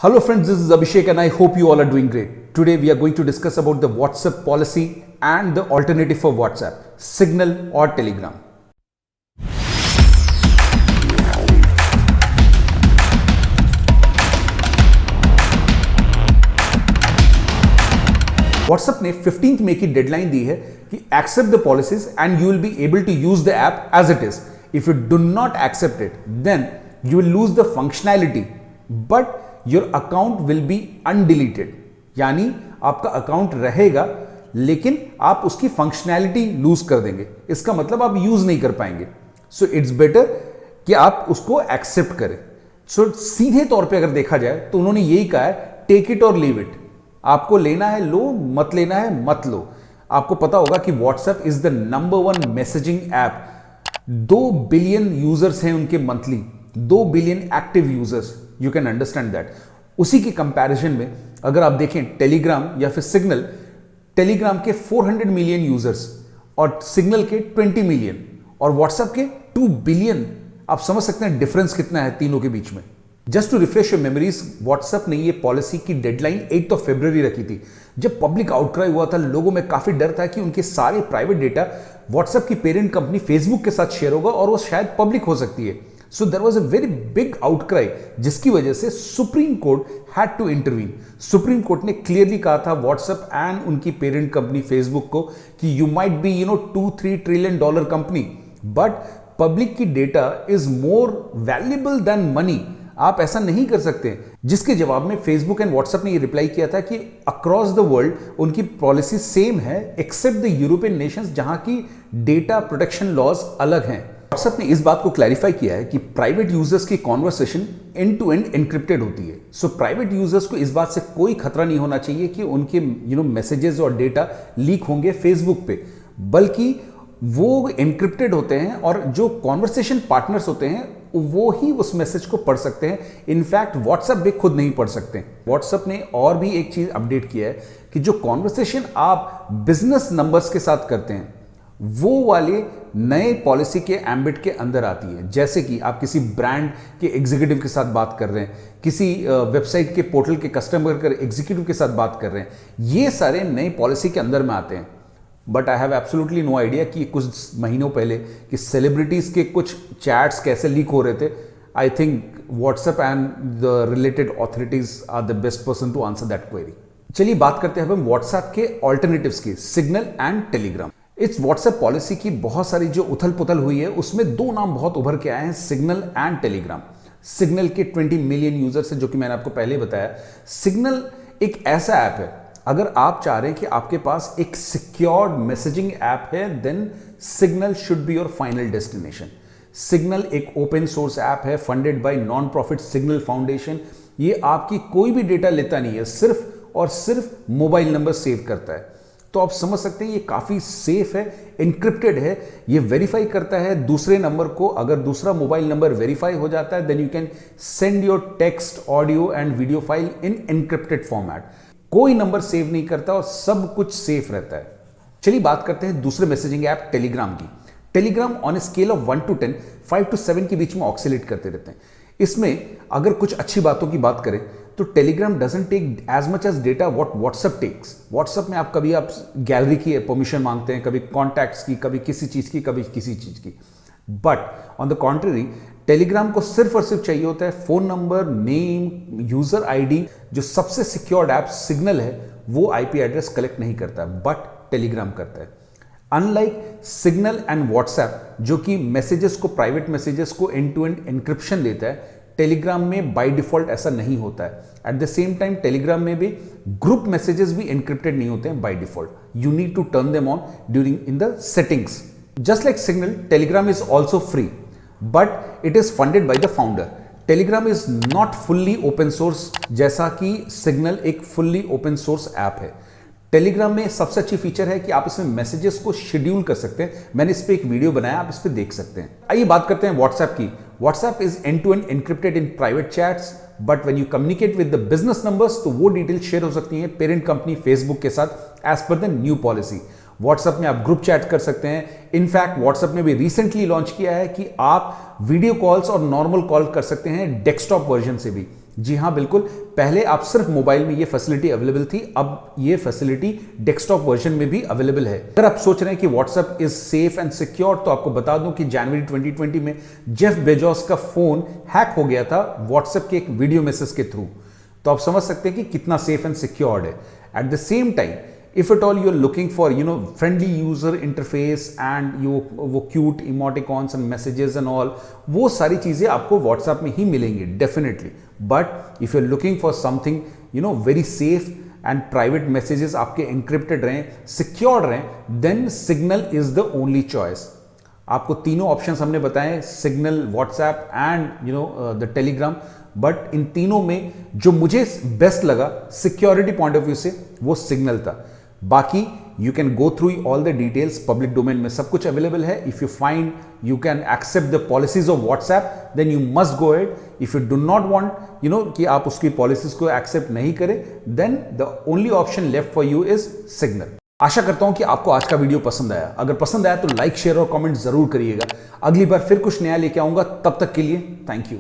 Hello friends, this is Abhishek and I hope you all are doing great. Today we are going to discuss about the WhatsApp policy and the alternative for WhatsApp, Signal or Telegram. WhatsApp ने 15th मई की deadline दी है कि accept the policies and you will be able to use the app as it is. If you do not accept it then you will lose the functionality but your account will be undeleted. यानी आपका account रहेगा लेकिन आप उसकी functionality loose कर देंगे. इसका मतलब आप यूज नहीं कर पाएंगे. सो इट्स बेटर कि आप उसको एक्सेप्ट करें. सो सीधे तौर पे अगर देखा जाए तो उन्होंने यही कहा है, टेक इट और लीव इट. आपको लेना है लो, मत लेना है मत लो. आपको पता होगा कि WhatsApp is the number 1 messaging app. 2 billion users हैं उनके monthly, 2 billion active users. You can understand that. उसी के कंपैरिजन में अगर आप देखें टेलीग्राम या फिर सिग्नल, टेलीग्राम के 400 मिलियन यूजर्स और सिग्नल के 20 मिलियन और WhatsApp के 2 बिलियन. आप समझ सकते हैं डिफरेंस कितना है तीनों के बीच में. Just to refresh your memories, WhatsApp ने ये पॉलिसी की डेडलाइन 8 फरवरी रखी थी. जब पब्लिक आउटक्राई हुआ था, लोगों में काफी डर था कि उनके सारे प्राइवेट डेटा WhatsApp की पेरेंट कंपनी फेसबुक के साथ शेयर होगा और वो शायद पब्लिक हो सकती है. So there was a very big outcry जिसकी वजह से Supreme Court had to intervene. Supreme Court ने क्लियरली कहा था WhatsApp एंड उनकी पेरेंट कंपनी फेसबुक को कि you might be 2-3 trillion dollar company but public की data is more valuable than money. आप ऐसा नहीं कर सकते. जिसके जवाब में फेसबुक एंड WhatsApp ने ये रिप्लाई किया था कि अक्रॉस द वर्ल्ड उनकी पॉलिसी सेम है एक्सेप्ट द यूरोपियन नेशंस जहां की डेटा प्रोटेक्शन लॉज अलग हैं. WhatsApp ने इस बात को क्लैरिफाई किया है कि प्राइवेट यूजर्स की conversation end to end encrypted होती है. सो प्राइवेट यूजर्स को इस बात से कोई खतरा नहीं होना चाहिए कि उनके मैसेजेस और डेटा लीक होंगे फेसबुक पे, बल्कि वो एनक्रिप्टेड होते हैं और जो कॉन्वर्सेशन पार्टनर्स होते हैं वो ही उस मैसेज को पढ़ सकते हैं. इनफैक्ट WhatsApp भी खुद नहीं पढ़ सकते. WhatsApp ने और भी एक चीज अपडेट किया है कि जो कॉन्वर्सेशन आप बिजनेस नंबर्स के साथ करते हैं वो वाले नए पॉलिसी के एम्बिट के अंदर आती है. जैसे कि आप किसी ब्रांड के एग्जीक्यूटिव के साथ बात कर रहे हैं, किसी वेबसाइट के पोर्टल के कस्टमर के एग्जीक्यूटिव के साथ बात कर रहे हैं, ये सारे नए पॉलिसी के अंदर में आते हैं. But I have absolutely no idea कि कुछ महीनों पहले कि सेलिब्रिटीज के कुछ चैट्स कैसे लीक हो रहे थे. I think WhatsApp and the related authorities are the best person to answer that query. चलिए बात करते हैं हम WhatsApp के ऑल्टरनेटिव्स की, सिग्नल एंड टेलीग्राम. इस WhatsApp पॉलिसी की बहुत सारी जो उथल पुथल हुई है उसमें 2 नाम बहुत उभर के आए हैं, सिग्नल एंड टेलीग्राम. सिग्नल के 20 मिलियन यूजर्स हैं जो कि मैंने आपको पहले बताया. सिग्नल एक ऐसा ऐप है, अगर आप चाह रहे हैं कि आपके पास एक सिक्योर्ड मैसेजिंग ऐप है then Signal should be your final destination. Signal एक ओपन सोर्स ऐप है funded by non profit Signal Foundation. ये आपकी कोई भी डेटा लेता नहीं है, सिर्फ और सिर्फ मोबाइल नंबर सेव करता है. तो आप समझ सकते हैं ये काफी सेफ है, एनक्रिप्टेड है. ये वेरीफाई करता है दूसरे नंबर को. अगर दूसरा मोबाइल नंबर वेरीफाई हो जाता है then you can send your text, audio and video file in encrypted format. कोई नंबर सेव नहीं करता और सब कुछ सेफ रहता है. चलिए बात करते हैं दूसरे मैसेजिंग ऐप टेलीग्राम की. Telegram on a scale of 1 to 10, 5 to 7 के बीच में ऑक्सिलेट करते रहते हैं. इसमें अगर कुछ अच्छी बातों की बात करें तो Telegram doesn't take as much as data what WhatsApp takes. WhatsApp में आप कभी आप गैलरी की परमिशन मांगते हैं, कभी कॉन्टैक्ट्स की, कभी किसी चीज की, कभी किसी चीज की. But on the contrary Telegram को सिर्फ और सिर्फ चाहिए होता है phone number, name, user ID. जो सबसे सिक्योर्ड ऐप सिग्नल है वो आईपी एड्रेस कलेक्ट नहीं करता बट टेलीग्राम करता है. अनलाइक सिग्नल एंड WhatsApp जो कि मैसेजेस को, प्राइवेट मैसेजेस को एंड टू एंड एनक्रिप्शन लेता है, टेलीग्राम में बाय डिफॉल्ट ऐसा नहीं होता है. At the same time Telegram में भी ग्रुप मैसेजेस भी एनक्रिप्टेड नहीं होते हैं by default. You need to turn them on during in the settings. Just like Signal, Telegram is also free but it is funded by the founder. Telegram is not fully open source जैसा कि Signal एक fully open source app है. Telegram में सबसे अच्छी feature है कि आप इसमें मैसेजेस को शेड्यूल कर सकते हैं. मैंने इस पे एक वीडियो बनाया, आप इस पे देख सकते हैं. आइए बात करते हैं WhatsApp की. WhatsApp is end to end encrypted in private chats but when you communicate with the business numbers तो वो डिटेल शेयर हो सकती है पेरेंट कंपनी फेसबुक के साथ as per the new policy. WhatsApp में आप ग्रुप चैट कर सकते हैं. इनफैक्ट WhatsApp ने भी रिसेंटली लॉन्च किया है कि आप वीडियो कॉल्स और नॉर्मल कॉल कर सकते हैं डेस्कटॉप वर्जन से भी. जी हाँ बिल्कुल, पहले आप सिर्फ मोबाइल में ये फैसिलिटी अवेलेबल थी, अब ये फैसिलिटी डेस्कटॉप वर्जन में भी अवेलेबल है। अगर आप सोच रहे हैं कि WhatsApp is safe and secure, तो आपको बता दूं कि जनवरी 2020 में जेफ बेजोस का फोन हैक हो गया था व्हाट्सएप के एक वीडियो मैसेज के थ्रू। तो आप समझ सकते हैं कि कितना सेफ एंड सिक्योर्ड है। At the same time, if at all you're looking for friendly user interface and वो cute emoticons and messages and all, वो सारी चीजें आपको WhatsApp में ही मिलेंगी definitely. But if you are looking for something very safe and private messages आपके encrypted रहें, सिक्योर्ड रहें, then Signal is the only choice. आपको तीनों ऑप्शंस हमने बताए, Signal, WhatsApp and the Telegram. But इन तीनों में जो मुझे बेस्ट लगा सिक्योरिटी पॉइंट ऑफ व्यू से, वो सिग्नल था। बाकी you can go through all the details, public domain में सब कुछ अवेलेबल है। If you find you can accept the policies of WhatsApp, then you must go ahead. If you do not want कि आप उसकी policies को accept नहीं करें, then the only option left for you is Signal. आशा करता हूं कि आपको आज का वीडियो पसंद आया। अगर पसंद आया तो लाइक, शेयर और कमेंट जरूर करिएगा। अगली बार फिर कुछ नया लेके आऊंगा, तब तक के लिए थैंक यू।